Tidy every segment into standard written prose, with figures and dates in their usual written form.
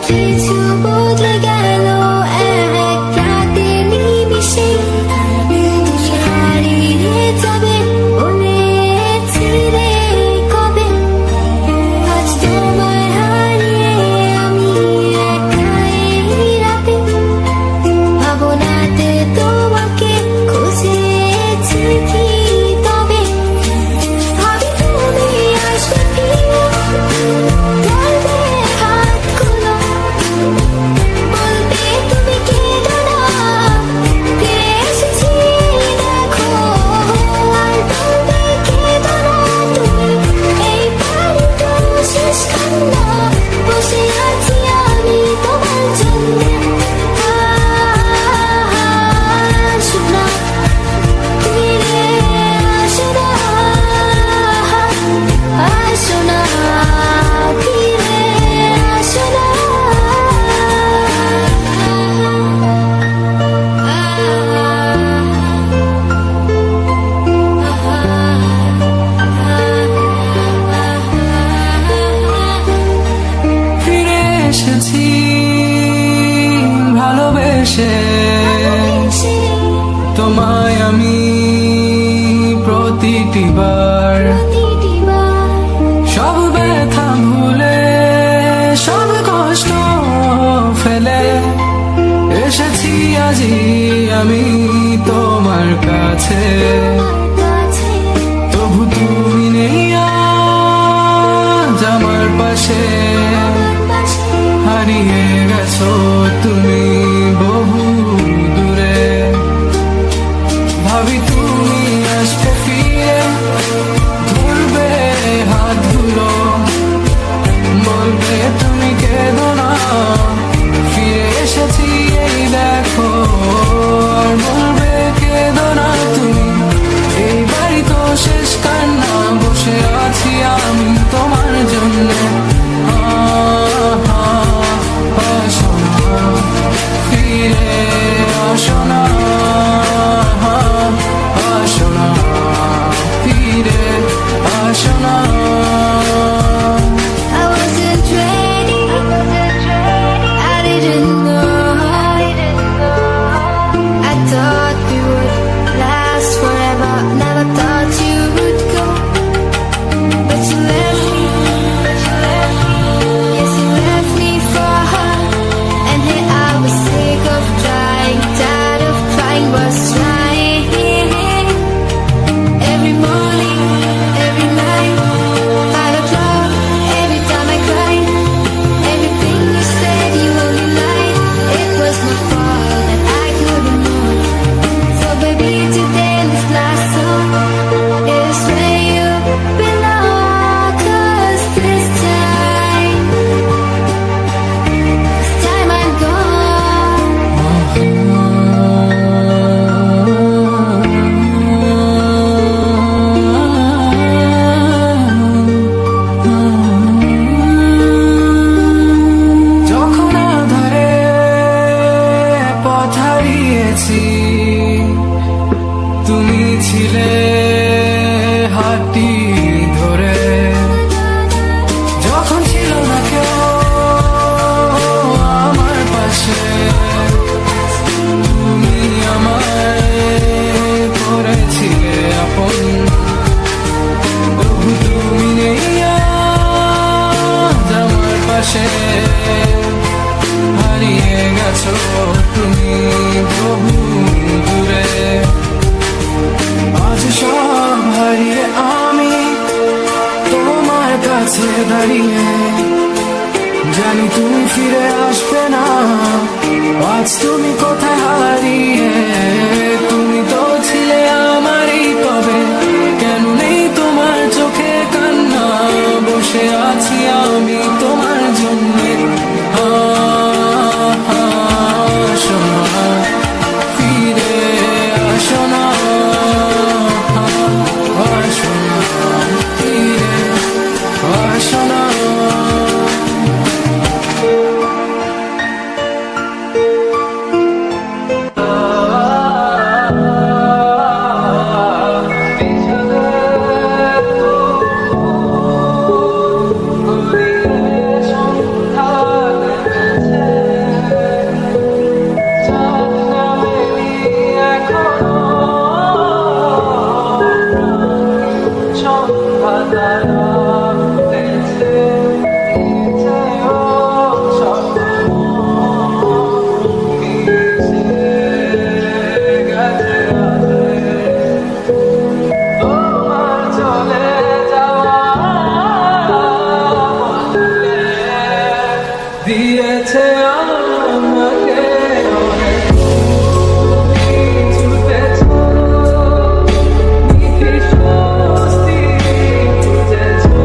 কিছু বদলে গেল এক রাতের নিমিষে, তুমি হারিয়ে যাবে বলেছিলে কবে। আজ তোমায় হারিয়ে আমি একা এই রাতে, ভাবনাতে তোমাকে খুঁজেছি কি তবে। ভাবি তুমি আসবে ফিরে, ধরবে হাতগুলো, বলবে তুমি কেঁদো না, ফিরে এসেছি দেখো। আর বলবে কেঁদো না তুমি, এই বাড়ি তো শেষ কান্না, বসে আছি আমি তোমার জন্য। আসো না, ফিরে আসো না, আসো না, ফিরে আসো না। ফিরে এসেছি ভালোবেসে, তোমায় আমি প্রতিটি বার সব ব্যথা ভুলে, সব কষ্ট ফেলে এসেছি আজি আমি তোমার কাছে। তবু তুমি নেই আজ আমার পাশে, হারিয়ে গেছো তুমি বহু দূরে। ভাবি তুমি আসবে ফিরে, ধরবে হাতগুলো, বলবে তুমি কেঁদো না, ফিরে এসেছি এই দেখো। আর বলবে কেঁদো না তুমি, এই বাড়ি তো শেষ কান্না, বসে আছি আমি তোমার জন্য। আসো না, ফিরে আসো না, আসো না, ফিরে আসো না। I wasn't ready, I didn't know. I thought we would last forever, never thought you would go. But you left me, yes you left me for her. And here I was sick of trying, tired of trying, was trying. Every morning, every night, 5 o'clock, every time I cried. Everything you said, you only lied. It was my fault and I couldn't move. So baby, today this last song is where you belong. 'Cause this time I'm gone. যখন আধারে পথ হারিয়েছি, তুমি ছিলে হাতটি ধরে। যখন ছিল না কেউ আমার পাশে, তুমি আমায় করেছিলে আপন। তবু তুমি নেই আজ আমার পাশে, হারিয়ে গেছো তুমি বহু দূরে। আজ সব হারিয়ে আমি তোমার কাছে দাঁড়িয়ে, জানি তুমি ফিরে আসবে না। আজ তুমি কোথায় হারিয়ে, তুমি তো ছিলে আমারই কবে। কেন নেই তোমার চোখে কান্না, বসে আছি আমি তোমার জন্যে। আসো না, ফিরে আসো না, আসো না, ফিরে আসো না। দিয়েছে আমাকে অনেক কিছু পেছো, নিখি স্বস্তি খুঁজেছো।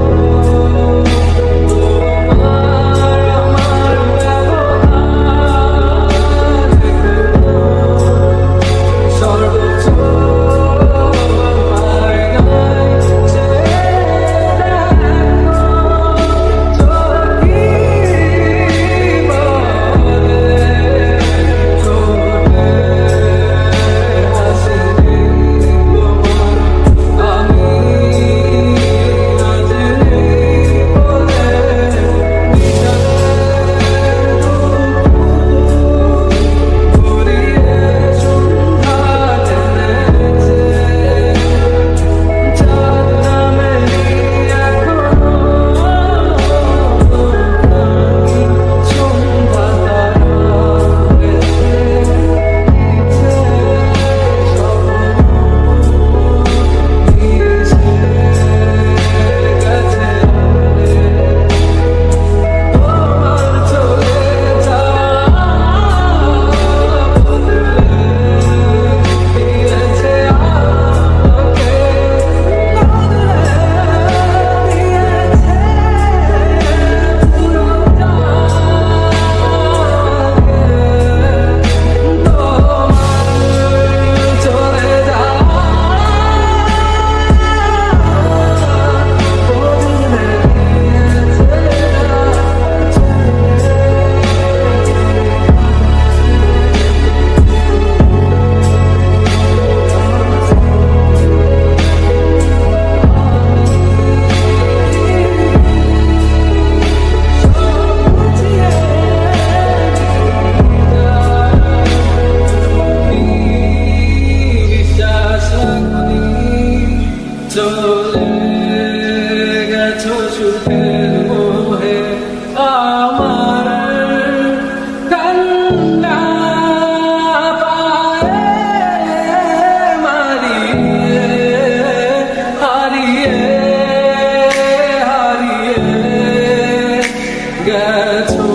তোমার আমার ব্যবহার সর্বোচ্চ আয়নায় চেয়ে দেখো, চোখই বলে ঠোঁটে হাসি নেই তোমার, আমি আজ নেই বলে ঘুরিয়ে সন্ধ্যা টেনেছে, চাঁদ নামেনি এখনো, সন্ধ্যা তারা গেছে নিচে, স্বপ্ন মিশে গেছে তোমার চলে যাওয়া বদলে দিয়েছে আমাকে, বদলে দিয়েছে পুরোটাকে। তোমার চলে যাওয়া বদলে বিশ্বাস রাখনি, চলে গেছো সুখের মোহে আমার কান্না পায়ে মারিয়ে, হারিয়ে হারিয়ে গেছো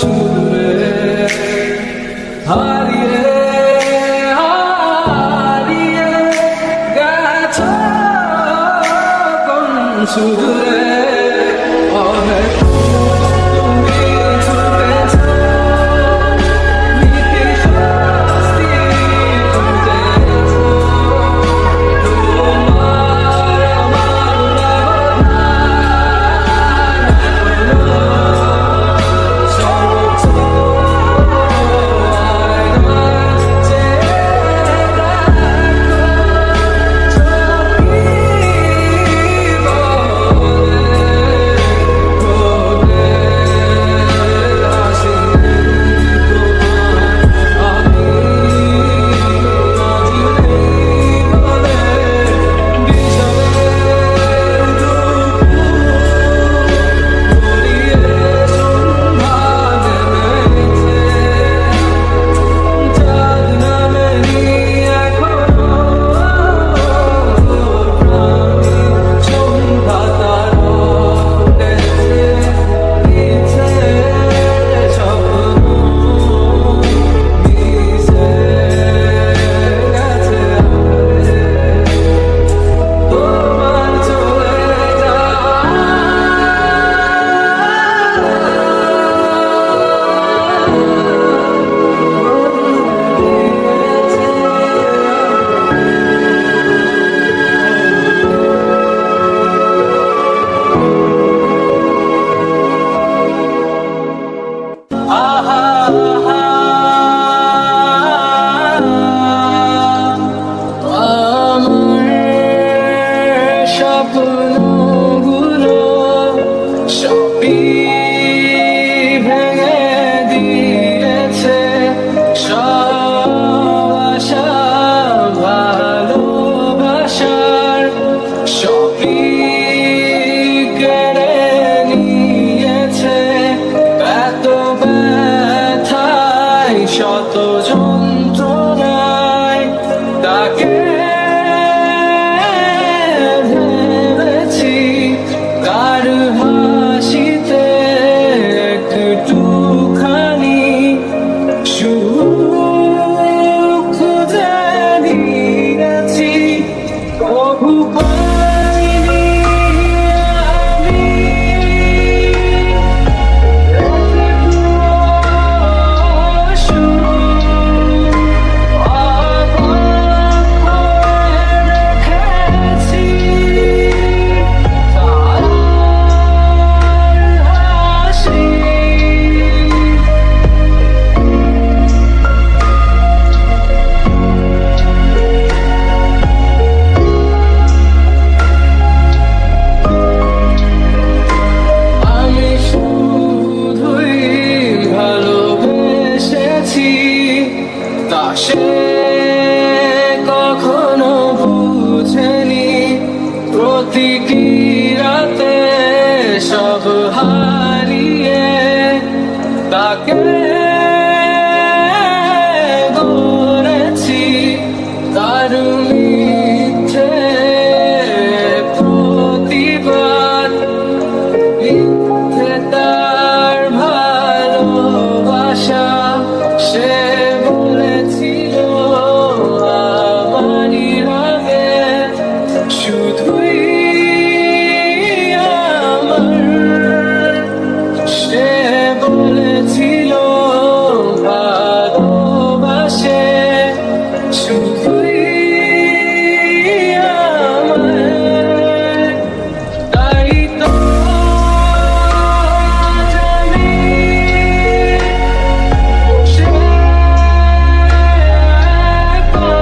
সুরে, হারিয়ে হারিয়ে গেছো কোন সুদূরে, অনেক তুমি ছুটেছো, নিখি স্বস্তি খুঁজেছো। তোমার আমার ব্যবধান সর্বোচ্চ আয়নায় চেয়ে দেখো, চোখই বলে ঠোঁটে সব হারিয়ে তাকে গড়েছি তার মিথ্যে প্রতিবাদ, মিথ্যে তার ভালোবাসা। সে বলেছিল আমারই হবে শুধুই আমার, সে বলেছিল ভালোবাসে শুধুই আমার। তাই তো জানি সে একা,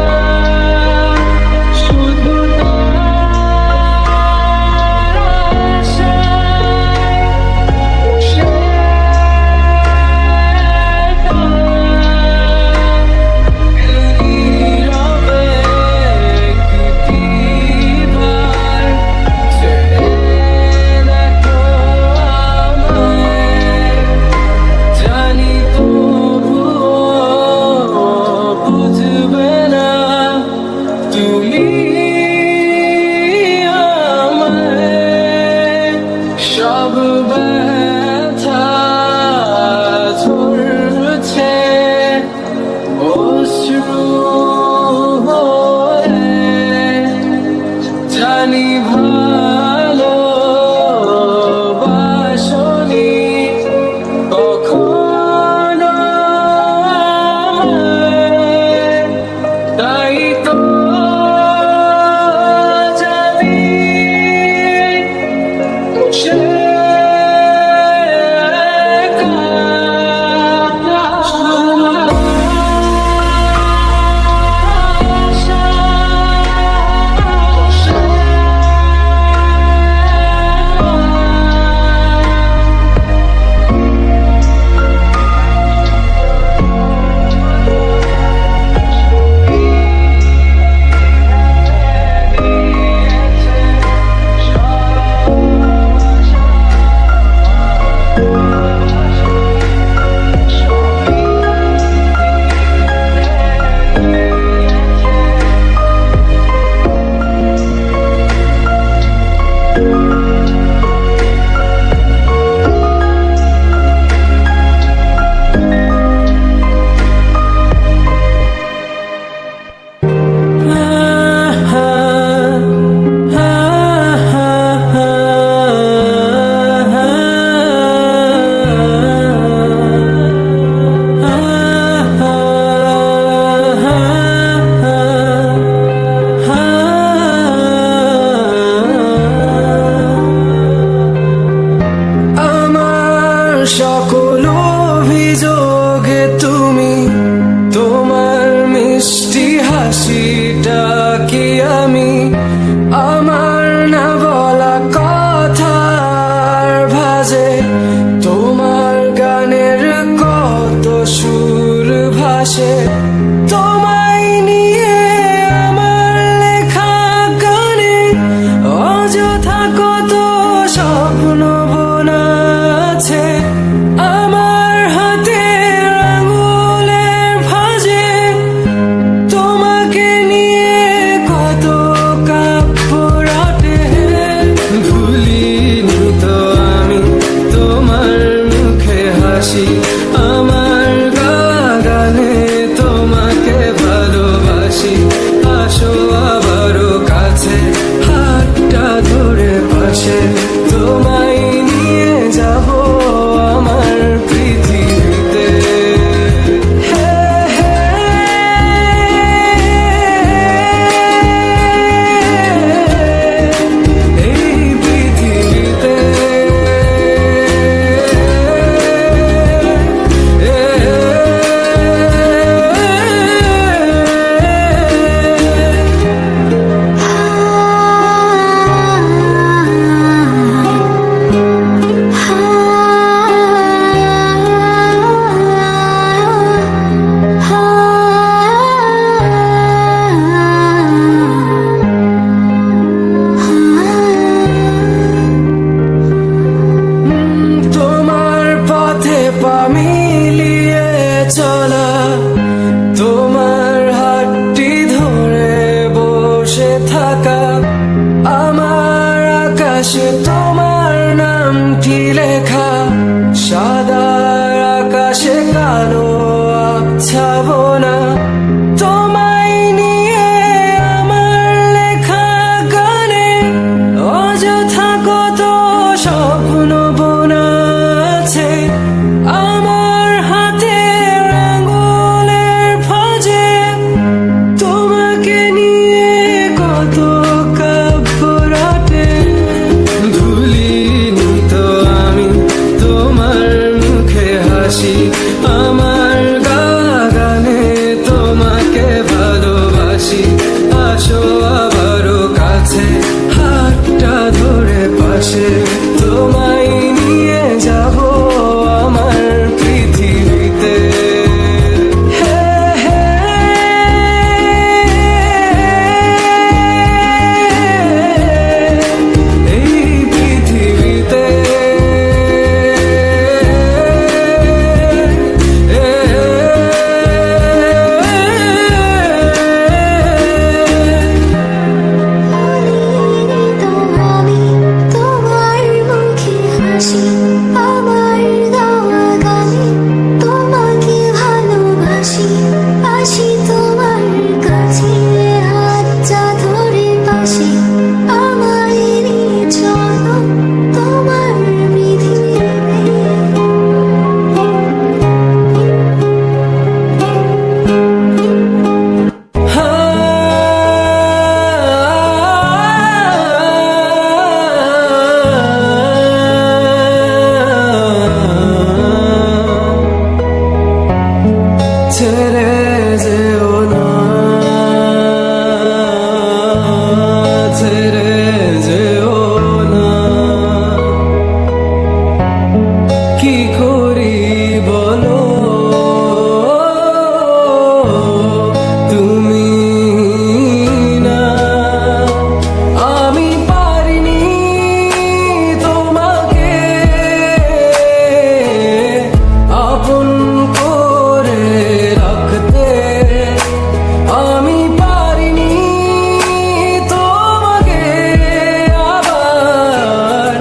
শুধু তার আশায় সে একা। নীরবে একটিবার চেয়ে দেখো আমায়, জানি তবুও বুঝবে না তুমি আমায়। সব ব্যথা ঝরছে অশ্রু হয়ে, জানি ভালোবাসনি কখনো আমায়। তাই তো জানি সে একা, শুধু আশা সে আমার সকল অভিযোগ তুমি, তোমার মিষ্টি হাসিটা কি আমি, আমার না বলা কথার ভাজে তোমার গানের কত সুর ভাসে। তোমায় নিয়ে আমার লেখা গানে অযথা কত স্বপ্ন বোনা আছে। আমার হাতের আঙুলের ভাঁজে তোমাকে নিয়ে কত কাব্য রটে। ভুলিনি তো আমি তোমার মুখে হাসি, আমার গাওয়া গানে তোমাকে ভালোবাসি। আসো আবারও কাছে, হাতটা ধরে পাশে, তোমায় নিয়ে যাব আমার পৃথিবীতে। হে হে, এই পৃথিবীতে। Ah চিঠি লেখা সাদা আকাশে কালো ছাবো না তোমায় নিয়ে আমার লেখা গানে অযথা কত স্বপ্ন বোনা আছে আমার হাতের আঙুলের ফাঁজে তোমাকে নিয়ে কত কাব্য রটে ভুলিনি তো আমি তোমার মুখে হাসি আমার গাওয়া গানে তোমাকে ভালোবাসি আসো আবারও কাছে হাতটা ধরে পাশে তোমায় নিয়ে যাব আমার পৃথিবীতে হে হে এই পৃথিবীতে আমি তোমার মুখে হাসি আমার গাওয়া গানে তোমাকে ভালোবাসি আসি তোমার কাছে হাতটা ধরে পাশে আমায় নিয়ে চলো তোমার ছেড়ে যেও না ছেড়ে যেও না কি করি বলো তুমি না আমি পারিনি তোমাকে আপন করে রাখতে আমি পারিনি তোমাকে আবার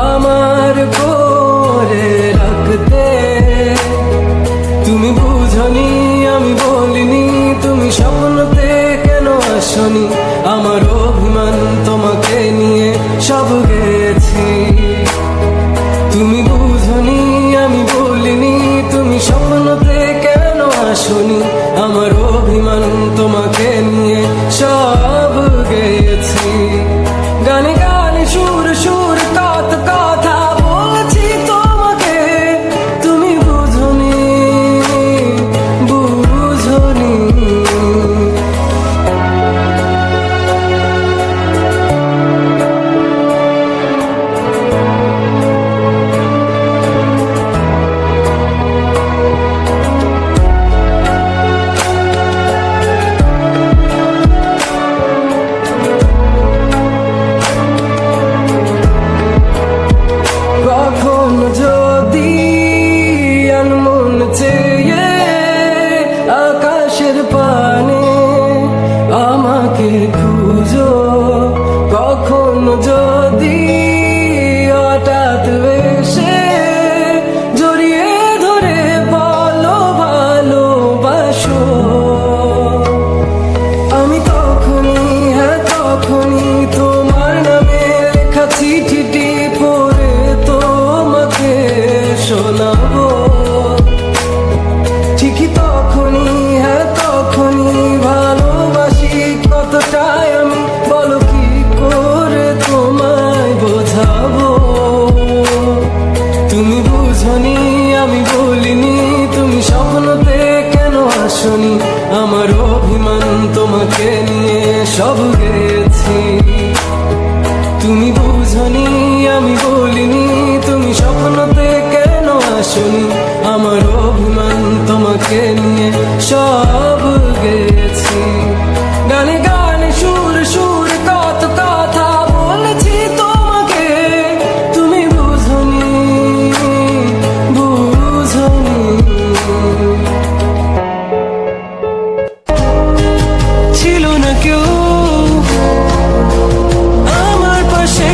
আমার করে রাখতে তুমি বুঝনি আমি বলিনি তুমি স্বপ্নতে কেন আসনি আমার অভিমান তোমাকে নিয়ে সব গেছি তুমি বুঝনি আমি বলিনি তুমি স্বপ্নতে কেন আসনি আমার অভিমান তোমাকে নিয়ে সব গেছি গানে গানে সুর সুর কত কথা বলছি তোমাকে তুমি বুঝনি বুঝনি কখন যদি আনমন চেয়ে আকাশের পানে আমাকে খুঁজো কখন যদি হঠাৎ এসে জড়িয়ে ধরে বলো ভালোবাসো আমি তখনই হ্যাঁ তখনই তোমার নামে লেখা চিঠিটি পড়ে তোমাকে শোনাবো ঠিকই তখনই হ্যাঁ তখনই ভালোবাসি কতটাই আমি বলো কি করে তোমায় বোঝাবো তুমি বুঝনি আমি বলিনি তুমি স্বপ্নতে কেন আসনি আমার অভিমান তোমাকে নিয়ে সব গেছি তুমি বুঝনি আমি বলিনি তুমি স্বপ্নতে কেন আসনি আমার অভিমান তোমাকে নিয়ে সব গেছি গানে গানে সুর সুর কত কথা বলেছি তোমাকে তুমি বুঝনি বুঝনি ছিল না কেউ আমার পাশে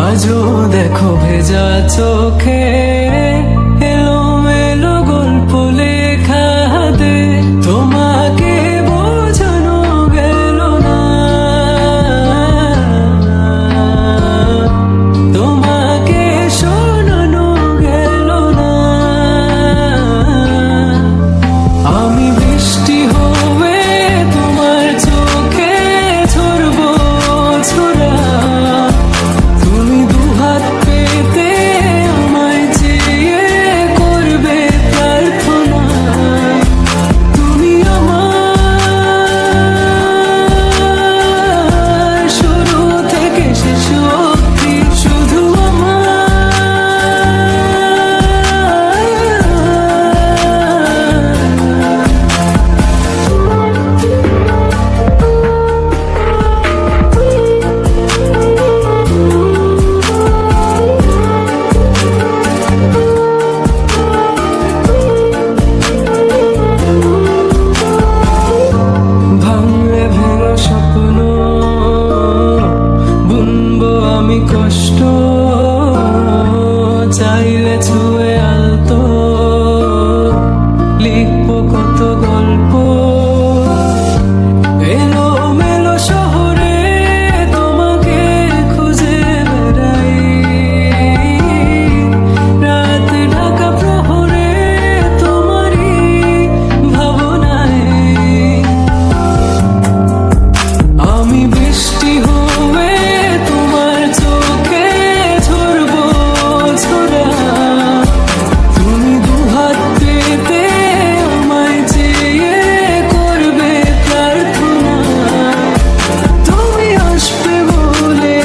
আজও দেখো ভেজা চোখে এলোমেলো গল্প লেখা হাতে, তোমাকে বোঝানো গেল না, তোমাকে শোনানো গেল না। আমি বৃষ্টি হয়ে তোমার চোখে ঝরবো ছোড়া, তুমি দুহাত পেতে আমায় চেয়ে করবে প্রার্থনা। তুমি আমার শুরু থেকে শেষ অবধি, শুধু আমার। ভাঙলে ভেঙে স্বপ্ন বুনবো আমি কষ্ট, চাইলে ছুঁয়ে আলতো লিখবো কত গল্প। এলোমেলো শহরে তোমাকে খুঁজে বেড়াই, রাত ঢাকা প্রহরে তোমারই ভাবনায়। আমি বৃষ্টি হয়ে তোমার চোখে ঝরবো ছোড়া, তুমি দুহাত পেতে আমায় চেয়ে করবে প্রার্থনা। তুমি আসবে বলে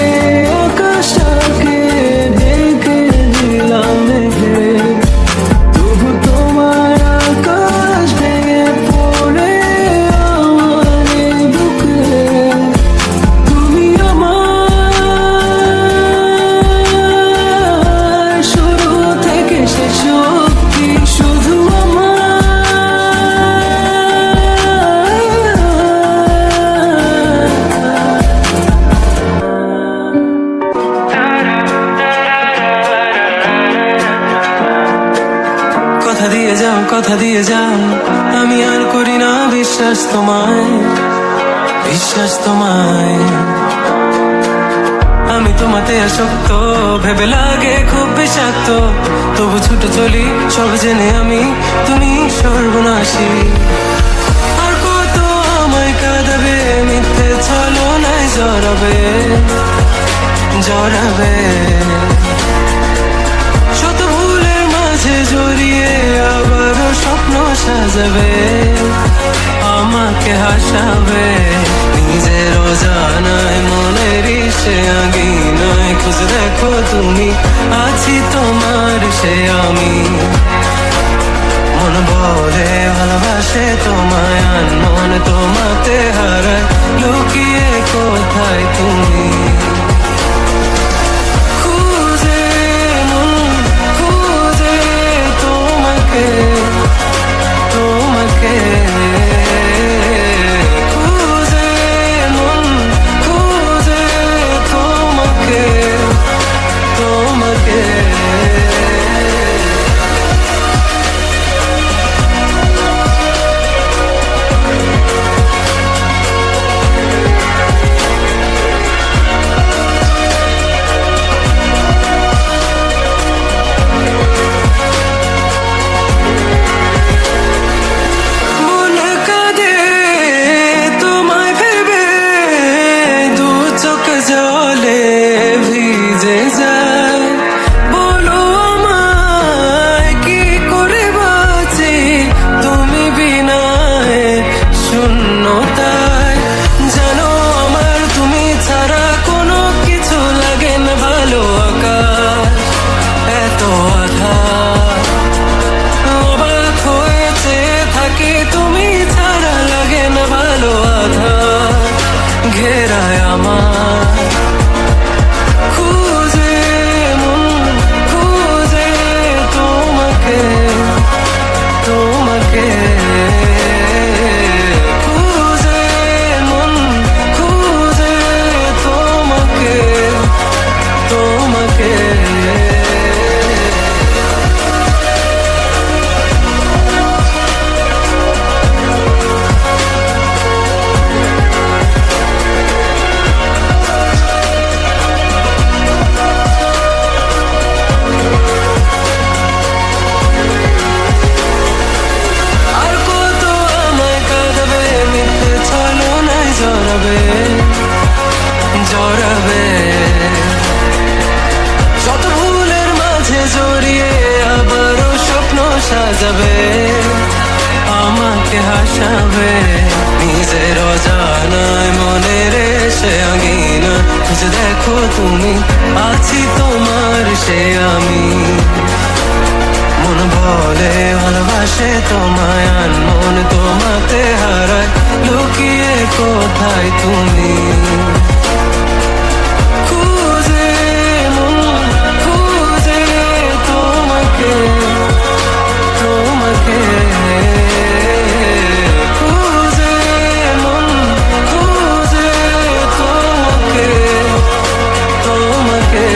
আকাশটাকে ঢেকে দিলাম মেঘে, তবু তোমার আকাশ ভেঙে পড়ে আমার এই বুকে। তুমি আমার শুরু থেকে শেষ অবধি, শুধু আমার। কথা দিয়ে যাও, কথা দিয়ে যাও, আমি আর করি না বিশ্বাস তোমায়, বিশ্বাস তোমায়। আমি তোমাতে আসক্ত, ভেবে লাগে খুব বিষাক্ত, তবু ছুটে চলি সব জেনে আমি তুমি সর্বনাশী। আর কত আমায় কাঁদাবে, মিথ্যে ছলনায় জড়াবে, জড়াবে। শত ভুলের মাঝে জড়িয়ে আবারও স্বপ্ন সাজাবে, আমাকে হাসাবে। নিজের অজানায় মনের সে আগিনায় খুঁজ দেখো তুমি, আছি তোমার সে আমি। মন বলে ভালোবাসে তোমায়, আনমন তোমাতে হারায়, লুকিয়ে কোথায় তুমি। খুঁজে মন খুঁজে তোমাকে, তোমাকে খুঁজে মন খুঁজে তোমাকে, তোমাকে। সাজাবে, আমাকে হাসাবে। নিজের অজানায় মনের সে আঙিনা খুঁজে দেখো তুমি, আছি তোমার সে আমি। মন বলে ভালোবাসে তোমায়, মন তোমাতে হারায়, লুকিয়ে কোথায় তুমি? খুঁজে মন খুঁজে তোমাকে, তোমাকে খুঁজে মন খুঁজে তোমাকে, তোমাকে।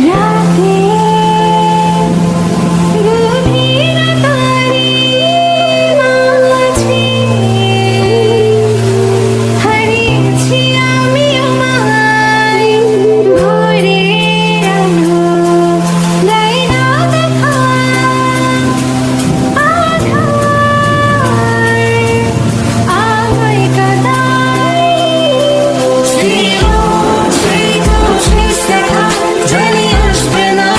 রাতে গভীরতারে মাঝে হারিয়েছি আমি আমায়, ভোরের আলো দেয় না দেখা, আধার আমায় কাঁদায়। ছিল সেই তো শেষ দেখা, জানি আসবে না।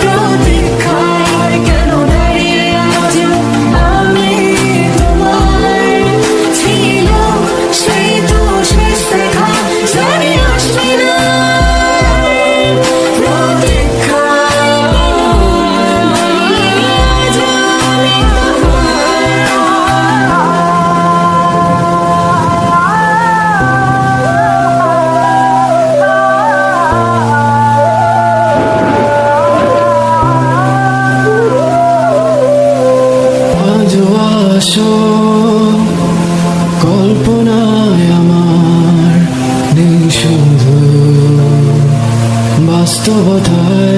প্রতীক্ষায় কেন দাঁড়িয়ে আছি আমি তোমার? ছিল সেই তো শেষ দেখা, জানি আসবে না। প্রতীক্ষায় দাঁড়িয়ে আছি আমি আজও আসো কল্পনায় আমার, নেই শুধু বাস্তবতায়।